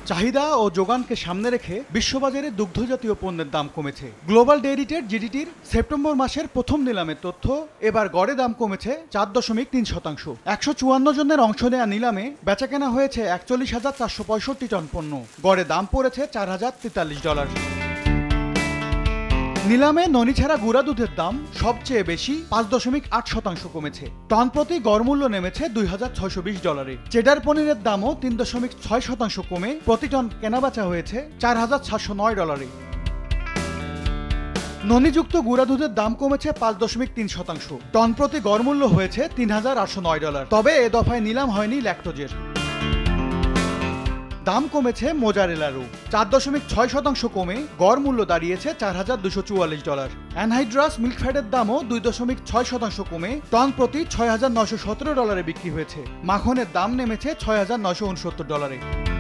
চাহিদা ও যোগানকে সামনে রেখে বিশ্ববাজারে দুগ্ধজাতীয় পণ্যের দাম কমেছে। গ্লোবাল ডেইরি ট্রেড জিডিটির সেপ্টেম্বর মাসের প্রথম নিলামের তথ্য, এবার গড়ে দাম কমেছে 4.3%। 154 জনের অংশ নেওয়া নিলামে বেচাকেনা হয়েছে 41,465 টন পণ্য। গড়ে দাম পড়েছে $4,043। নিলামে ননি ছাড়া গুঁড়া দুধের দাম সবচেয়ে বেশি 5.8% কমেছে। টন প্রতি গড় মূল্য নেমেছে $2,620। চেডার পনিরের দামও 3.6% কমে প্রতি টন কেনাবেচা হয়েছে $4,709। ননিযুক্ত গুঁড়া দুধের দাম কমেছে 5.3%। টন প্রতি গড় মূল্য হয়েছে $3,809। তবে এ দফায় নিলাম হয়নি ল্যাকটোজের। দাম কমেছে মোজারেলারও 4.6% কমে গড় মূল্য দাঁড়িয়েছে $4,244। অ্যানহাইড্রাস মিল্ক ফ্যাটের দামও 2.6% কমে টন প্রতি $6,917 বিক্রি হয়েছে। মাখনের দাম নেমেছে $6,969।